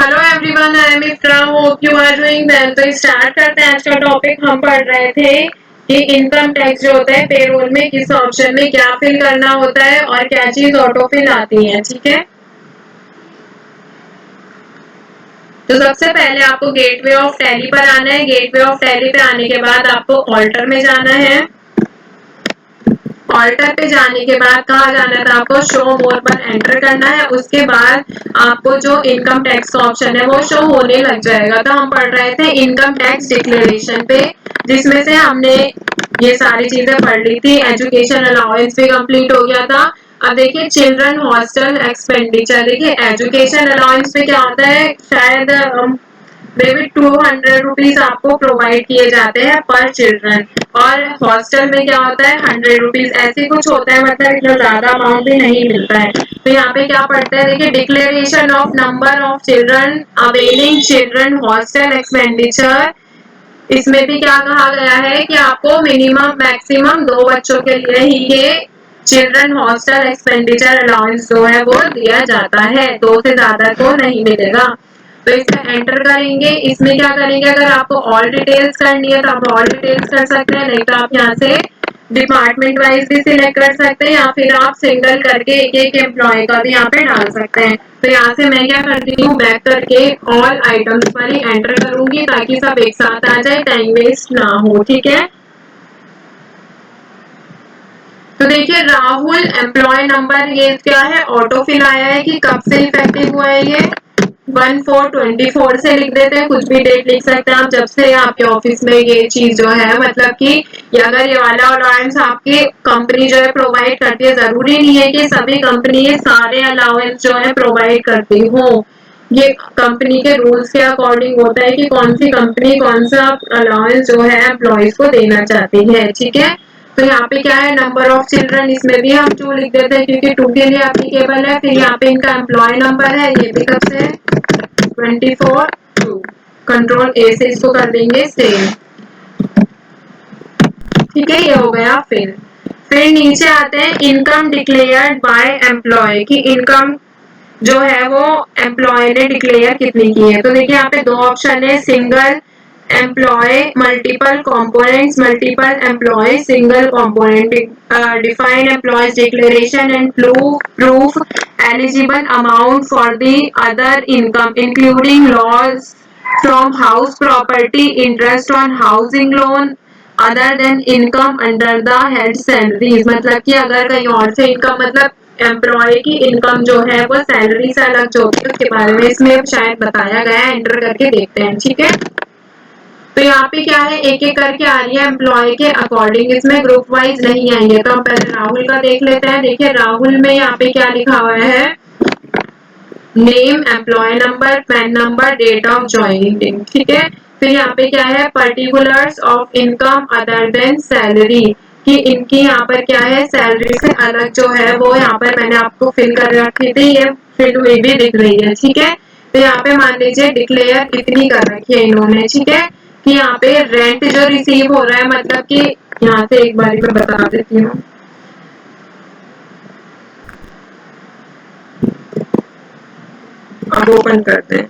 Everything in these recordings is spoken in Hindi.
Hello everyone, I am Ifra, hope you are doing well. तो स्टार्ट करते हैं। आज का टॉपिक हम पढ़ रहे थे कि इनकम टैक्स जो होता है पेरोल में किस ऑप्शन में क्या फिल करना होता है और क्या चीज ऑटो फिल आती है। ठीक है, तो सबसे पहले आपको गेटवे ऑफ टैली पर आना है। गेटवे ऑफ टैली पे आने के बाद आपको ऑल्टर में जाना है। ऑल्टर पे जाने के बाद कहाँ जाना था आपको, शो मोर पर एंटर करना है। उसके बाद आपको जो इनकम टैक्स का ऑप्शन है वो शो होने लग जाएगा। तो हम पढ़ रहे थे इनकम टैक्स डिक्लेरेशन पे, जिसमें से हमने ये सारी चीजें पढ़ ली थी। एजुकेशन अलाउंस भी कंप्लीट हो गया था। अब देखिए चिल्ड्रन हॉस्टल एक्सपेंडिचर। देखिए एजुकेशन अलाउंस पे क्या होता है, शायद बेबी 200 रुपीज आपको प्रोवाइड किए जाते हैं पर चिल्ड्रन, और हॉस्टल में क्या होता है 100 रुपीज, ऐसे कुछ होता है। मतलब इतना ज्यादा अमाउंट भी नहीं मिलता है। तो यहाँ पे क्या पढ़ते हैं, देखिए declaration of number of children availing children hostel expenditure. इसमें भी क्या कहा गया है कि आपको मिनिमम मैक्सिमम 2 बच्चों के लिए ही ये चिल्ड्रन हॉस्टल एक्सपेंडिचर अलाउंस जो है वो दिया जाता है, 2 से ज्यादा को नहीं मिलेगा। तो इसमें एंटर करेंगे। इसमें क्या करेंगे, अगर आपको ऑल डिटेल्स करनी है तो आप ऑल डिटेल्स कर सकते हैं, नहीं तो आप यहाँ से डिपार्टमेंट वाइज भी सिलेक्ट कर सकते हैं, या फिर आप सिंगल करके एक एक एम्प्लॉय का भी यहाँ पे डाल सकते हैं। तो यहाँ से मैं क्या करती हूँ, बैक करके ऑल आइटम्स पर ही एंटर करूंगी ताकि सब एक साथ आ जाए, टाइम वेस्ट ना हो। ठीक है, तो देखिए राहुल एम्प्लॉय नंबर ये क्या है, ऑटो फिल आया है कि कब से इफेक्टिव हुआ है ये 1/4/24 से लिख देते हैं। कुछ भी डेट लिख सकते हैं आप, जब से आपके ऑफिस में ये चीज जो है, मतलब कि अगर ये वाला अलाउंस आपकी कंपनी जो है प्रोवाइड करती है, जरूरी नहीं है कि सभी कंपनी ये सारे अलाउंस जो है प्रोवाइड करती हो। ये कंपनी के रूल्स के अकॉर्डिंग होता है कि कौन सी कंपनी कौन सा अलाउंस जो है एम्प्लॉयज को देना चाहती है। ठीक है, तो यहाँ पे क्या है, नंबर ऑफ चिल्ड्रन, इसमें भी हम 2 लिख देते हैं क्योंकि 2 के लिए एप्लीकेबल है। फिर यहाँ पे इनका एम्प्लॉय नंबर है, ये भी कब से 24/2। कंट्रोल ए से इसको कर देंगे सेव। ठीक है, ये हो गया। फिर नीचे आते हैं इनकम डिक्लेयर्ड बाय एम्प्लॉय की इनकम जो है वो एम्प्लॉय ने डिक्लेयर कितनी की है। तो देखिए यहाँ पे 2 ऑप्शन है, single employee, multiple components, multiple employee, single component. Define employees declaration and proof eligible amount for the other income including loss from house property, interest on housing loan other than income under the head salaries. मतलब कि अगर कहीं और से इनकम, मतलब एम्प्लॉय की इनकम जो है वो सैलरी से अलग जो होती है उसके बारे में इसमें शायद बताया गया है। एंटर करके देखते हैं। ठीक है, तो यहाँ पे क्या है, एक एक करके आ रही है एम्प्लॉय के अकॉर्डिंग, इसमें ग्रुप वाइज नहीं आएंगे। तो हम पहले राहुल का देख लेते हैं। देखिए राहुल में यहाँ पे क्या लिखा हुआ है, name, employee number, PAN number, date of joining. ठीक है, फिर यहाँ पे क्या है, particulars of income other than salary, कि इनकी यहाँ पर क्या है, सैलरी से अलग जो है वो यहाँ पर मैंने आपको फिल कर रखी थी, ये फिल हुई भी दिख रही है। ठीक है, तो यहाँ पे मान लीजिए डिक्लेयर कितनी कर रखी है इन्होंने। ठीक है, कि यहाँ पे रेंट जो रिसीव हो रहा है, मतलब कि यहाँ से एक बार मैं बता देती हूँ। अब ओपन करते हैं।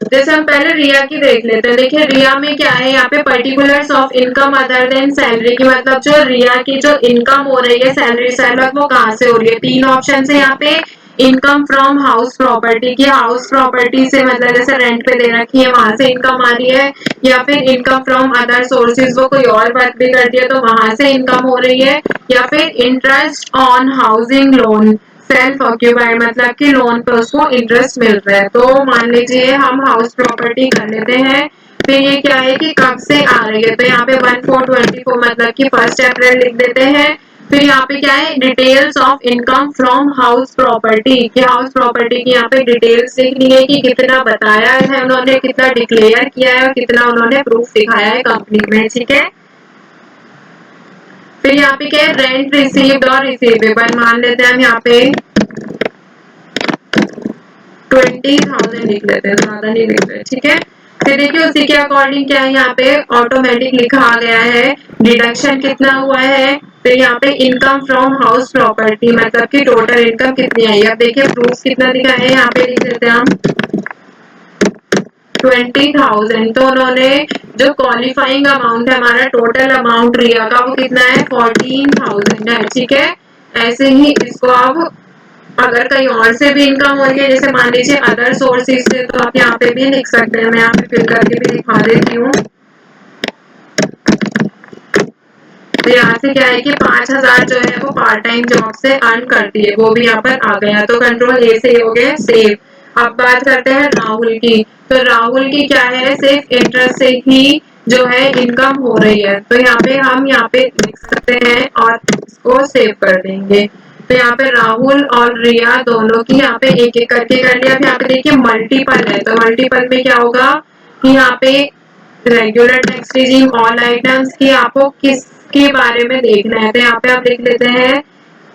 जैसे हम पहले रिया की देख लेते हैं। देखिए रिया में क्या है, यहाँ पे particulars of income other than salary की, मतलब जो रिया की जो इनकम हो रही है सैलरी से अलग, वो कहाँ से हो रही है। 3 ऑप्शन है यहाँ पे, इनकम फ्रॉम हाउस प्रॉपर्टी की, हाउस प्रॉपर्टी से मतलब जैसे रेंट पे दे रखी है वहां से इनकम आ रही है, या फिर इनकम फ्रॉम अदर सोर्सेज, वो कोई और बात भी करती है तो वहां से इनकम हो रही है, या फिर interest on housing loan self occupied, मतलब कि लोन पे उसको इंटरेस्ट मिल रहा है। तो मान लीजिए हम हाउस प्रॉपर्टी कर लेते हैं। फिर ये क्या है कि कब से आ रही है, तो यहाँ पे 1/4/24 मतलब कि 1 अप्रैल लिख देते हैं। फिर यहाँ पे क्या है, details of income from house property, कि हाउस प्रॉपर्टी की यहाँ पे डिटेल्स लिखनी है कि कितना बताया है उन्होंने, कितना डिक्लेयर किया है और कितना उन्होंने प्रूफ दिखाया है कंपनी में। ठीक है, फिर यहाँ पे क्या है, रेंट रिसीव्ड और रिसीवेबल मान लेते हैं हम यहाँ पे 20,000 लिख लेते हैं, ज्यादा नहीं लिख रहे। ठीक है, फिर देखिए उसी के अकॉर्डिंग क्या है, यहाँ पे ऑटोमेटिक लिखा आ गया है डिडक्शन कितना हुआ है तो यहाँ पे इनकम फ्रॉम हाउस प्रॉपर्टी मतलब कि टोटल इनकम कितनी आई। अब देखिए प्रूफ कितना दिखा है, यहाँ पे लिख देते हैं हम 20,000। तो उन्होंने जो क्वालिफाइंग अमाउंट है हमारा टोटल अमाउंट रिया का वो कितना है 14,000 है। ठीक है, ऐसे ही इसको आप अगर कहीं और से भी इनकम हो रही है जैसे मान लीजिए अदर सोर्सेज से, तो आप यहाँ पे भी लिख सकते हैं। मैं यहाँ पे फिल करके भी दिखा देती हूँ। तो यहाँ से क्या है कि 5,000 जो है वो पार्ट टाइम जॉब से अर्न करती है, वो भी यहाँ पर आ गया। तो कंट्रोल ए से हो गया सेव। अब बात करते हैं राहुल की। तो राहुल की क्या है, सिर्फ इंटरेस्ट से ही जो है इनकम हो रही है। तो हम यहाँ पे लिख सकते हैं और इसको सेव कर देंगे। तो यहाँ पे राहुल और रिया दोनों की यहाँ पे एक एक करके कर लिया। अब यहाँ पे देखिए मल्टीपल है, तो मल्टीपल में क्या होगा कि यहाँ पे regular tax regime all items की आपको किसके बारे में देखना है। तो यहाँ पे आप लिख लेते हैं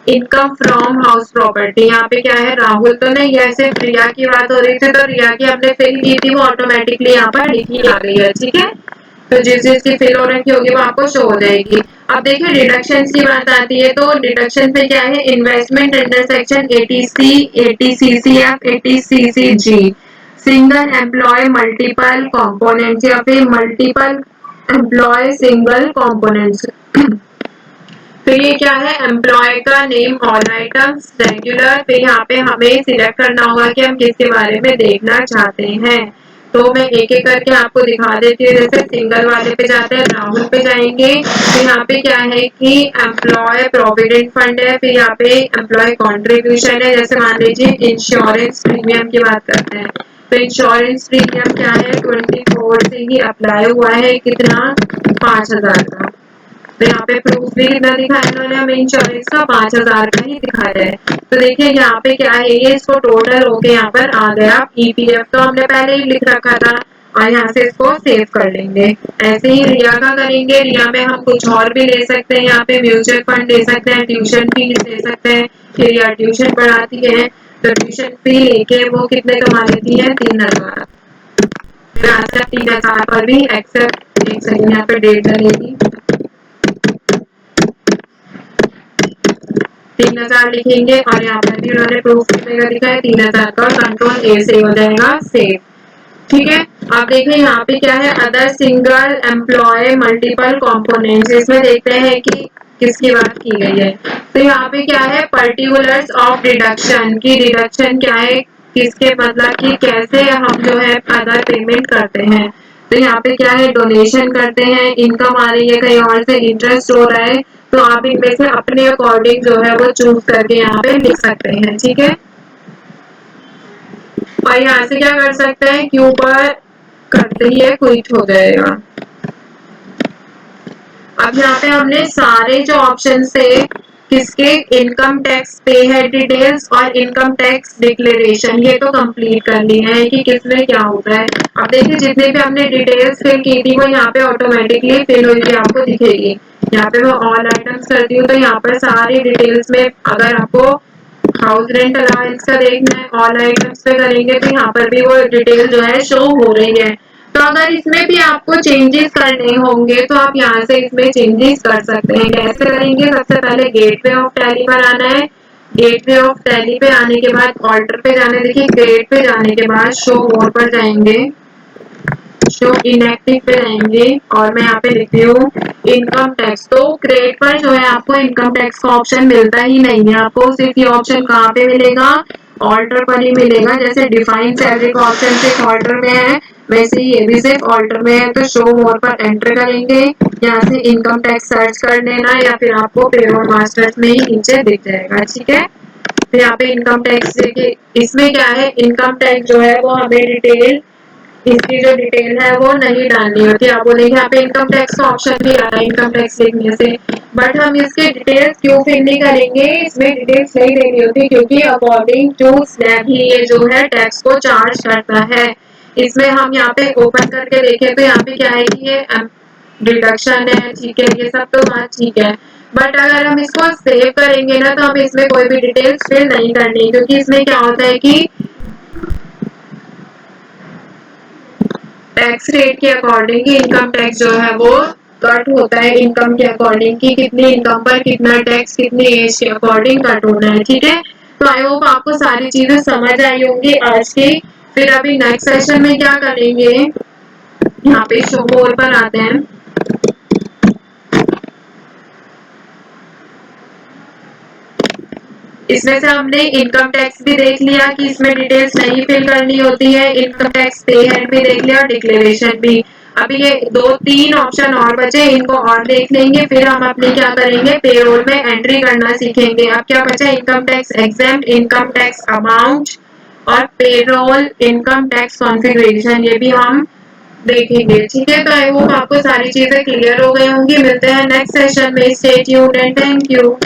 इनकम फ्रॉम हाउस प्रॉपर्टी। यहाँ पे क्या है राहुल तो नहीं है, सिर्फ रिया की बात हो रही थी, तो रिया की हमने फिल की थी वो ऑटोमेटिकली यहाँ पर लिखी आ गई है। ठीक है, तो जिस जिसकी फिल हो रखी होगी वो आपको शो हो जाएगी। अब देखिए डिडक्शन की बात आती है, तो डिडक्शन पे क्या है investment under section 80C 80CCF 80CCG single employee multiple components या फिर मल्टीपल एम्प्लॉय सिंगल कंपोनेंट्स। फिर ये क्या है एम्प्लॉय का नेम ऑल आइटम्स रेगुलर। फिर यहाँ पे हमें सिलेक्ट करना होगा कि हम किसके बारे में देखना चाहते हैं। तो मैं एक एक करके आपको दिखा देती हूँ। जैसे सिंगल वाले पे जाते हैं, राहुल पे जाएंगे। तो यहाँ पे क्या है कि एम्प्लॉय प्रोविडेंट फंड है। फिर यहाँ पे एम्प्लॉय कॉन्ट्रीब्यूशन है, जैसे मान लीजिए इंश्योरेंस प्रीमियम की बात करते हैं। तो इंश्योरेंस प्रीमियम क्या है 24 से ही अप्लाई हुआ है, कितना 5,000 का। तो यहाँ पे प्रूफ भी कितना दिखाया इन्होंने हमें इंश्योरेंस का 5,000 का ही दिखाया है। तो देखिए यहाँ पे क्या है ये इसको टोटल होके यहाँ पर आ गया। ईपीएफ तो हमने पहले ही लिख रखा था और यहाँ से इसको सेव कर लेंगे। ऐसे ही रिया का करेंगे। रिया में हम कुछ और भी ले सकते हैं, यहाँ पे म्यूचुअल फंड ले सकते हैं, ट्यूशन फीस ले सकते हैं कि रिया ट्यूशन पढ़ाती है तो ट्यूशन फी लेके वो कितने कमा लेती है 3,000। यहाँ से 3,000 पर भी एक्सेप्ट देख सकते हैं, यहाँ पे डेट लगेगी 3,000 लिखेंगे और यहाँ पर भी उन्होंने प्रूफ कितने का लिखा है 3,000 का। कंट्रोल ए से हो जाएगा सेव। ठीक है, अब देखिए यहाँ पे क्या है other single employee multiple components. इसमें देखते हैं कि किसकी बात की गई है। तो यहाँ पे क्या है पर्टिकुलर्स ऑफ डिडक्शन की डिडक्शन क्या है किसके मतलब कि कैसे हम जो है अदर पेमेंट करते हैं। तो यहाँ पे क्या है डोनेशन करते हैं, इनकम आ रही है कहीं और से, इंटरेस्ट हो रहा है, तो आप इनमें से अपने अकॉर्डिंग जो है वो चूज करके यहाँ पे लिख सकते हैं। ठीक है, और यहाँ से क्या कर सकते हैं क्यू पर करते ही है क्विट हो जाएगा। अब यहाँ पे हमने सारे जो ऑप्शन थे किसके इनकम टैक्स पे है डिटेल्स और इनकम टैक्स डिक्लेरेशन ये तो कंप्लीट कर लिया है कि किसमें क्या होता है। अब देखिए जितने भी हमने डिटेल्स फिल की थी वो यहाँ पे ऑटोमेटिकली फिल हुई आपको दिखेगी। यहाँ पे मैं ऑल आइटम्स करती हूँ तो यहाँ पर सारी डिटेल्स में अगर आपको हाउस रेंट अलाउंस का देखना है ऑल आइटम्स पे करेंगे तो यहाँ पर भी वो डिटेल जो है शो हो रही है। तो अगर इसमें भी आपको चेंजेस करने होंगे तो आप यहाँ से इसमें चेंजेस कर सकते हैं। कैसे करेंगे, सबसे पहले गेटवे ऑफ टैली पर आना है। गेटवे ऑफ टैली पे आने के बाद ऑल्टर पे जाना है। देखिए ग्रेड पे जाने के बाद शो मोर पर जाएंगे, शो इनएक्टिव पे जाएंगे और मैं यहाँ पे लिखती हूँ इनकम टैक्स। तो क्रेडिट पर जो है आपको इनकम टैक्स का ऑप्शन मिलता ही नहीं है, आपको सिर्फ ये ऑप्शन कहाँ पे मिलेगा ऑल्टर पर ही मिलेगा। जैसे डिफाइन सैलरी का ऑप्शन सिर्फ ऑल्टर में है वैसे ही ये भी सिर्फ ऑल्टर में है। तो शो मोर पर एंटर करेंगे, यहाँ से इनकम टैक्स सर्च कर लेना या फिर आपको पेरोल मास्टर्स में ही नीचे दिख जाएगा। ठीक है, तो यहाँ पे इनकम टैक्स देखिए इसमें क्या है इनकम टैक्स जो है वो हमें डिटेल इसकी जो डिटेल है वो नहीं डालनी होती। आप बोलेंगे यहाँ पे इनकम टैक्स का ऑप्शन भी आ रहा है इनकम टैक्स लिखने से, बट हम इसके डिटेल्स क्यों फिल नहीं करेंगे, इसमें डिटेल्स नहीं देनी होती क्योंकि अकॉर्डिंग टू स्लैब ही ये जो है टैक्स को चार्ज करता है। इसमें हम यहाँ पे ओपन करके देखें तो यहाँ पे क्या है कि ये डिडक्शन है, ठीक है ये सब तो बात ठीक है, बट अगर हम इसको सेव करेंगे ना तो हमें इसमें कोई भी डिटेल्स फिल नहीं करनी क्योंकि इसमें क्या होता है कि टैक्स रेट के अकॉर्डिंग ही इनकम टैक्स जो है वो कट होता है इनकम के अकॉर्डिंग कि कितनी इनकम पर कितना टैक्स कितनी एज के अकॉर्डिंग कट होना है। ठीक है, तो आई होप आपको सारी चीजें समझ आई होंगी आज की। फिर अभी नेक्स्ट सेशन में क्या करेंगे, यहाँ पे शो मोर पर आते हैं। इसमें से हमने इनकम टैक्स भी देख लिया कि इसमें डिटेल्स नहीं फिल करनी होती है, इनकम टैक्स पे हेड भी देख लिया और डिक्लेरेशन भी। अभी ये 2-3 ऑप्शन और बचे, इनको और देख लेंगे, फिर हम अपने क्या करेंगे, पेरोल में एंट्री करना सीखेंगे। अब क्या बचा, income tax exempt, income tax amount और पेरोल इनकम टैक्स कॉन्फ़िगरेशन, ये भी हम देखेंगे। ठीक है, तो आई होप आपको सारी चीजें क्लियर हो गई होंगी। मिलते हैं नेक्स्ट सेशन में। Stay tuned and thank you.